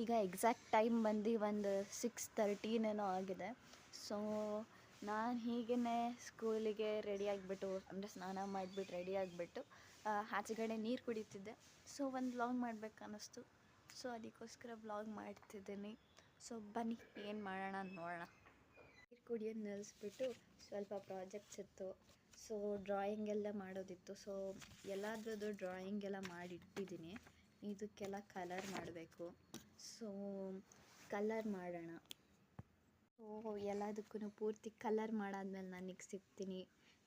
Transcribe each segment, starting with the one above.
ಈಗ exact time ಬಂದು ಒಂದು 6:13 ಆಗಿದೆ. ಸೊ ನಾನು ಹೀಗೇ ಸ್ಕೂಲಿಗೆ ರೆಡಿ ಆಗಿಬಿಟ್ಟು, ಅಂದರೆ ಸ್ನಾನ ಮಾಡಿಬಿಟ್ಟು ರೆಡಿ ಆಗಿಬಿಟ್ಟು ಆಚೆಗಡೆ ನೀರು ಕುಡಿತಿದ್ದೆ. ಸೊ ಒಂದು ವ್ಲಾಗ್ ಮಾಡಬೇಕು ಅನ್ನಿಸ್ತು. ಸೊ ಅದಕ್ಕೋಸ್ಕರ ವ್ಲಾಗ್ ಮಾಡ್ತಿದ್ದೀನಿ. ಸೊ ಬನ್ನಿ ಏನು ಮಾಡೋಣ ನೋಡೋಣ. ನೀರು ಕುಡಿಯೋದು ನಿಲ್ಲಿಸ್ಬಿಟ್ಟು ಸ್ವಲ್ಪ ಪ್ರಾಜೆಕ್ಟ್ಸ್ ಇತ್ತು. ಸೊ ಡ್ರಾಯಿಂಗ್ ಎಲ್ಲ ಮಾಡೋದಿತ್ತು. ಸೊ ಎಲ್ಲದ್ರದ್ದು ಡ್ರಾಯಿಂಗ್ ಎಲ್ಲ ಮಾಡಿಟ್ಟಿದ್ದೀನಿ. ಇದಕ್ಕೆಲ್ಲ ಕಲರ್ ಮಾಡಬೇಕು. ಸೊ ಕಲರ್ ಮಾಡೋಣ. ಸೊ ಎಲ್ಲದಕ್ಕೂ ಪೂರ್ತಿ ಕಲರ್ ಮಾಡಾದ್ಮೇಲೆ ನನಗೆ ಸಿಗ್ತೀನಿ,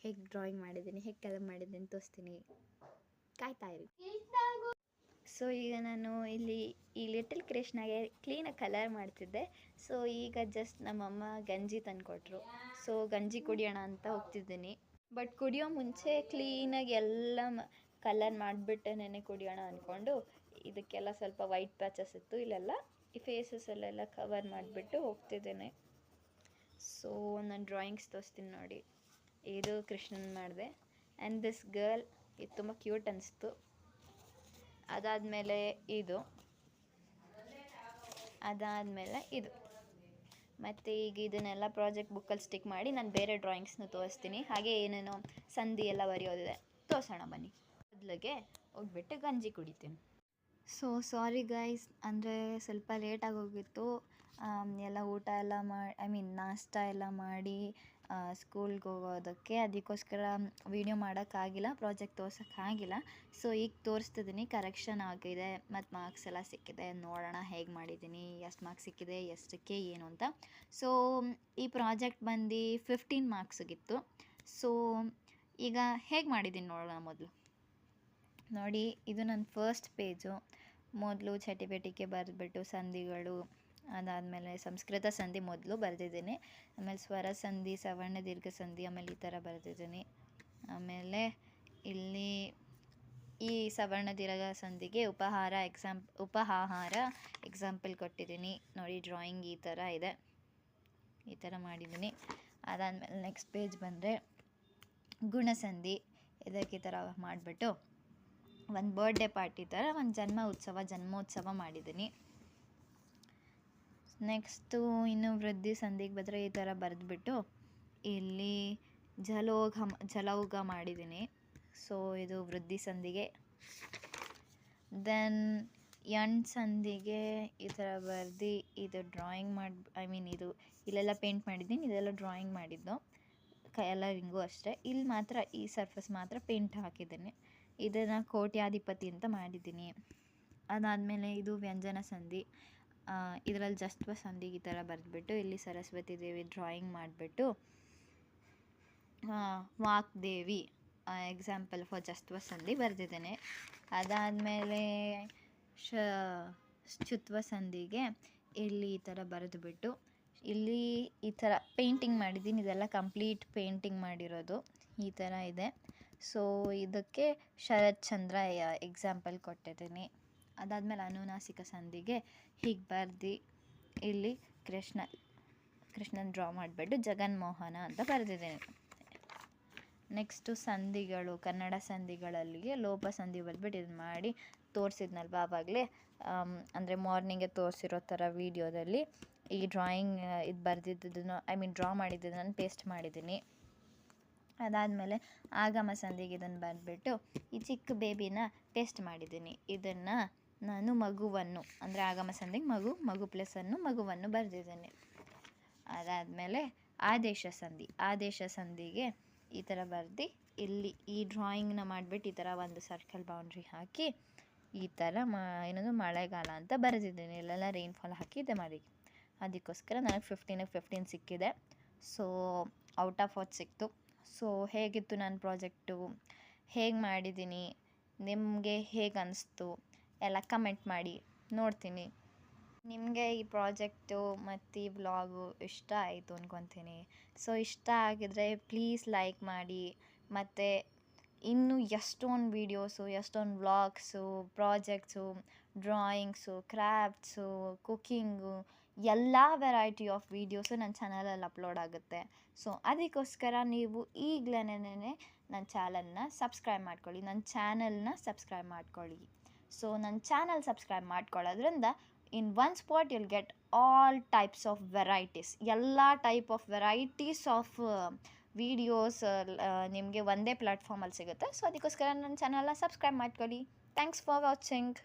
ಹೇಗೆ ಡ್ರಾಯಿಂಗ್ ಮಾಡಿದ್ದೀನಿ, ಹೇಗೆ ಕಲರ್ ಮಾಡಿದ್ದೀನಿ ತೋರಿಸ್ತೀನಿ, ಕಾಯ್ತಾ ಇರಿ. ಸೊ ಈಗ ನಾನು ಇಲ್ಲಿ ಈ ಲಿಟಲ್ ಕೃಷ್ಣಗೆ ಕ್ಲೀನಾಗಿ ಕಲರ್ ಮಾಡ್ತಿದ್ದೆ. ಸೊ ಈಗ ಜಸ್ಟ್ ನಮ್ಮಮ್ಮ ಗಂಜಿ ತಂದುಕೊಟ್ರು. ಸೊ ಗಂಜಿ ಕುಡಿಯೋಣ ಅಂತ ಹೋಗ್ತಿದ್ದೀನಿ. ಬಟ್ ಕುಡಿಯೋ ಮುಂಚೆ ಕ್ಲೀನಾಗಿ ಎಲ್ಲ ಕಲರ್ ಮಾಡಿಬಿಟ್ಟೆ ನೆನೆ ಕುಡಿಯೋಣ ಅಂದ್ಕೊಂಡು ಇದಕ್ಕೆಲ್ಲ ಸ್ವಲ್ಪ ವೈಟ್ ಪ್ಯಾಚಸ್ ಇತ್ತು, ಇಲ್ಲೆಲ್ಲ ಈ ಫೇಸಸ್ಸಲ್ಲೆಲ್ಲ ಕವರ್ ಮಾಡಿಬಿಟ್ಟು ಹೋಗ್ತಿದ್ದೇನೆ. ಸೊ ನಾನು ಡ್ರಾಯಿಂಗ್ಸ್ ತೋರಿಸ್ತೀನಿ ನೋಡಿ. ಇದು ಕೃಷ್ಣನ್ ಮಾಡಿದೆ. ಆ್ಯಂಡ್ ದಿಸ್ ಗರ್ಲ್ ಇದು ತುಂಬ ಕ್ಯೂಟ್ ಅನಿಸ್ತು. ಅದಾದಮೇಲೆ ಇದು, ಅದಾದಮೇಲೆ ಇದು, ಮತ್ತು ಈಗ ಇದನ್ನೆಲ್ಲ ಪ್ರಾಜೆಕ್ಟ್ ಬುಕ್ಕಲ್ಲಿ ಸ್ಟಿಕ್ ಮಾಡಿ ನಾನು ಬೇರೆ ಡ್ರಾಯಿಂಗ್ಸ್ನ ತೋರಿಸ್ತೀನಿ. ಹಾಗೆ ಏನೇನೋ ಸಂಧಿ ಎಲ್ಲ ಬರೆಯೋದಿದೆ, ತೋರಿಸೋಣ ಬನ್ನಿ. ಮೊದಲಿಗೆ ಹೋಗ್ಬಿಟ್ಟು ಗಂಜಿ ಕುಡಿತೀನಿ. ಸೊ ಸಾರಿ ಗೈಸ್, ಅಂದರೆ ಸ್ವಲ್ಪ ಲೇಟಾಗಿ ಹೋಗಿತ್ತು. ಎಲ್ಲ ಊಟ ಎಲ್ಲ ನಾಷ್ಟ ಎಲ್ಲ ಮಾಡಿ ಸ್ಕೂಲ್ಗೆ ಹೋಗೋದಕ್ಕೆ, ಅದಕ್ಕೋಸ್ಕರ ವೀಡಿಯೋ ಮಾಡೋಕ್ಕಾಗಿಲ್ಲ, ಪ್ರಾಜೆಕ್ಟ್ ತೋರ್ಸೋಕ್ಕಾಗಿಲ್ಲ. ಸೊ ಈಗ ತೋರಿಸ್ತಿದ್ದೀನಿ. ಕರೆಕ್ಷನ್ ಆಗಿದೆ ಮತ್ತು ಮಾರ್ಕ್ಸ್ ಎಲ್ಲ ಸಿಕ್ಕಿದೆ. ನೋಡೋಣ ಹೇಗೆ ಮಾಡಿದ್ದೀನಿ, ಎಷ್ಟು ಮಾರ್ಕ್ಸ್ ಸಿಕ್ಕಿದೆ, ಎಷ್ಟಕ್ಕೆ ಏನು ಅಂತ. ಸೊ ಈ ಪ್ರಾಜೆಕ್ಟ್ ಬಂದು 15 ಮಾರ್ಕ್ಸಿಗಿತ್ತು. ಸೊ ಈಗ ಹೇಗೆ ಮಾಡಿದ್ದೀನಿ ನೋಡೋಣ. ಮೊದಲು ನೋಡಿ, ಇದು ನನ್ನ ಫಸ್ಟ್ ಪೇಜು. ಮೊದಲು ಚಟಿಪಟಿಕೆ ಬರೆದ್ಬಿಟ್ಟು ಸಂಧಿಗಳು, ಅದಾದಮೇಲೆ ಸಂಸ್ಕೃತ ಸಂಧಿ ಮೊದಲು ಬರೆದಿದ್ದೀನಿ. ಆಮೇಲೆ ಸ್ವರ ಸಂಧಿ, ಸವರ್ಣ ದೀರ್ಘ ಸಂಧಿ, ಆಮೇಲೆ ಈ ಥರ ಬರೆದಿದ್ದೀನಿ. ಆಮೇಲೆ ಇಲ್ಲಿ ಈ ಸವರ್ಣ ದೀರ್ಘ ಸಂಧಿಗೆ ಉಪಹಾರ ಎಕ್ಸಾಂಪಲ್ ಕೊಟ್ಟಿದ್ದೀನಿ ನೋಡಿ. ಡ್ರಾಯಿಂಗ್ ಈ ಥರ ಇದೆ, ಈ ಥರ ಮಾಡಿದ್ದೀನಿ. ಅದಾದಮೇಲೆ ನೆಕ್ಸ್ಟ್ ಪೇಜ್ ಬಂದರೆ ಗುಣಸಂಧಿ. ಇದಕ್ಕೆ ಈ ಥರ ಮಾಡಿಬಿಟ್ಟು ಒಂದು ಬರ್ಡೇ ಪಾರ್ಟಿ ಥರ ಒಂದು ಜನ್ಮೋತ್ಸವ ಮಾಡಿದ್ದೀನಿ. ನೆಕ್ಸ್ಟು ಇನ್ನು ವೃದ್ಧಿ ಸಂಧಿಗೆ ಬಂದರೆ ಈ ಥರ ಬರೆದ್ಬಿಟ್ಟು ಇಲ್ಲಿ ಜಲೌಘ ಮಾಡಿದ್ದೀನಿ. ಸೊ ಇದು ವೃದ್ಧಿ ಸಂಧಿಗೆ. ದೆನ್ ಸಂಧಿಗೆ ಈ ಥರ ಬರೆದು ಇದು ಡ್ರಾಯಿಂಗ್ ಇದು ಇಲ್ಲೆಲ್ಲ ಪೇಂಟ್ ಮಾಡಿದ್ದೀನಿ, ಇದೆಲ್ಲ ಡ್ರಾಯಿಂಗ್ ಮಾಡಿದ್ದು, ಕಲರಿಂಗು ಅಷ್ಟೇ. ಇಲ್ಲಿ ಮಾತ್ರ ಈ ಸರ್ಫೇಸ್ ಮಾತ್ರ ಪೇಂಟ್ ಹಾಕಿದ್ದೀನಿ. ಇದನ್ನು ಕೋಟ್ಯಾಧಿಪತಿ ಅಂತ ಮಾಡಿದ್ದೀನಿ. ಅದಾದಮೇಲೆ ಇದು ವ್ಯಂಜನ ಸಂಧಿ. ಇದರಲ್ಲಿ ಜಸ್ತ್ವ ಸಂಧಿಗೆ ಈ ಥರ ಬರೆದ್ಬಿಟ್ಟು ಇಲ್ಲಿ ಸರಸ್ವತಿ ದೇವಿ ಡ್ರಾಯಿಂಗ್ ಮಾಡಿಬಿಟ್ಟು ವಾಗ್ದೇವಿ ಎಕ್ಸಾಂಪಲ್ ಫಾರ್ ಜಸ್ತ್ವ ಸಂಧಿ ಬರೆದಿದ್ದೇನೆ. ಅದಾದಮೇಲೆ ಶ್ಚುತ್ವ ಸಂಧಿಗೆ ಇಲ್ಲಿ ಈ ಥರ ಬರೆದುಬಿಟ್ಟು ಇಲ್ಲಿ ಈ ಥರ ಪೇಂಟಿಂಗ್ ಮಾಡಿದ್ದೀನಿ. ಇದೆಲ್ಲ ಕಂಪ್ಲೀಟ್ ಪೇಂಟಿಂಗ್ ಮಾಡಿರೋದು, ಈ ಥರ ಇದೆ. ಸೊ ಇದಕ್ಕೆ ಶರತ್ ಚಂದ್ರ ಎಕ್ಸಾಂಪಲ್ ಕೊಟ್ಟಿದ್ದೀನಿ. ಅದಾದಮೇಲೆ ಅನುನಾಸಿಕ ಸಂಧಿಗೆ ಹೀಗೆ ಬರೆದು ಇಲ್ಲಿ ಕೃಷ್ಣನ ಡ್ರಾ ಮಾಡಿಬಿಟ್ಟು ಜಗನ್ಮೋಹನ ಅಂತ ಬರೆದಿದ್ದೀನಿ. ನೆಕ್ಸ್ಟು ಸಂಧಿಗಳು, ಕನ್ನಡ ಸಂಧಿಗಳಲ್ಲಿಗೆ ಲೋಪ ಸಂಧಿ ಬರೆದ್ಬಿಟ್ಟು ಇದು ಮಾಡಿ ತೋರಿಸಿದ್ನಲ್ವ ಆವಾಗಲೇ, ಅಂದರೆ ಮಾರ್ನಿಂಗೆ ತೋರಿಸಿರೋ ಥರ ವೀಡಿಯೋದಲ್ಲಿ ಈ ಡ್ರಾಯಿಂಗ್ ಇದು ಬರೆದಿದ್ದನ್ನು ಡ್ರಾ ಮಾಡಿದ್ದನ್ನು ಪೇಸ್ಟ್ ಮಾಡಿದ್ದೀನಿ. ಅದಾದಮೇಲೆ ಆಗಮ ಸಂಧಿಗೆ ಇದನ್ನು ಬರೆದ್ಬಿಟ್ಟು ಈ ಚಿಕ್ಕ ಬೇಬಿನ ಪೇಸ್ಟ್ ಮಾಡಿದ್ದೀನಿ. ಇದನ್ನು ನಾನು ಮಗುವನ್ನು, ಅಂದರೆ ಆಗಮ ಸಂಧಿಗೆ ಮಗು ಮಗುವನ್ನು ಬರೆದಿದ್ದೀನಿ. ಅದಾದಮೇಲೆ ಆದೇಶ ಸಂಧಿಗೆ ಈ ಥರ ಬರೆದು ಇಲ್ಲಿ ಈ ಡ್ರಾಯಿಂಗ್ನ ಮಾಡಿಬಿಟ್ಟು ಈ ಥರ ಒಂದು ಸರ್ಕಲ್ ಬೌಂಡ್ರಿ ಹಾಕಿ ಈ ಥರ ಮಳೆಗಾಲ ಅಂತ ಬರೆದಿದ್ದೀನಿ. ಇಲ್ಲೆಲ್ಲ ರೈನ್ಫಾಲ್ ಹಾಕಿ ಇದೆ ಮಾಡಿ. ಅದಕ್ಕೋಸ್ಕರ ನನಗೆ 15 ಸಿಕ್ಕಿದೆ. ಸೊ ಔಟ್ ಆಫ್ 40 ಸಿಕ್ತು. ಸೊ ಹೇಗಿತ್ತು ನನ್ನ ಪ್ರಾಜೆಕ್ಟು, ಹೇಗೆ ಮಾಡಿದ್ದೀನಿ, ನಿಮಗೆ ಹೇಗೆ ಅನಿಸ್ತು ಎಲ್ಲ ಕಮೆಂಟ್ ಮಾಡಿ, ನೋಡ್ತೀನಿ. ನಿಮಗೆ ಈ ಪ್ರಾಜೆಕ್ಟು ಮತ್ತು ಈ ವ್ಲಾಗು ಇಷ್ಟ ಆಯಿತು ಅಂದ್ಕೊತೀನಿ. ಸೊ ಇಷ್ಟ ಆಗಿದರೆ ಪ್ಲೀಸ್ ಲೈಕ್ ಮಾಡಿ. ಮತ್ತು ಇನ್ನೂ ಎಷ್ಟೊಂದು ವೀಡಿಯೋಸು, ಎಷ್ಟೊಂದು ವ್ಲಾಗ್ಸು, ಪ್ರಾಜೆಕ್ಟ್ಸು, ಡ್ರಾಯಿಂಗ್ಸು, ಕ್ರಾಫ್ಟ್ಸು, ಕುಕ್ಕಿಂಗು, ಎಲ್ಲ ವೆರೈಟಿ ಆಫ್ ವೀಡಿಯೋಸು ನನ್ನ ಚಾನಲಲ್ಲಿ ಅಪ್ಲೋಡ್ ಆಗುತ್ತೆ. ಸೊ ಅದಕ್ಕೋಸ್ಕರ ನೀವು ಈಗಲೇ ನನ್ನ ಚಾನಲ್ನ ಸಬ್ಸ್ಕ್ರೈಬ್ ಮಾಡ್ಕೊಳ್ಳಿ. ಸೊ ನನ್ನ ಚಾನಲ್ ಸಬ್ಸ್ಕ್ರೈಬ್ ಮಾಡ್ಕೊಳ್ಳೋದ್ರಿಂದ in one spot you'll get all types of varieties, ಎಲ್ಲ type of varieties of videos ನಿಮಗೆ ಒಂದೇ ಪ್ಲ್ಯಾಟ್ಫಾರ್ಮಲ್ಲಿ ಸಿಗುತ್ತೆ. ಸೊ ಅದಕ್ಕೋಸ್ಕರ ನನ್ನ ಚಾನಲ್ನ ಸಬ್ಸ್ಕ್ರೈಬ್ ಮಾಡ್ಕೊಳ್ಳಿ. Thanks for watching.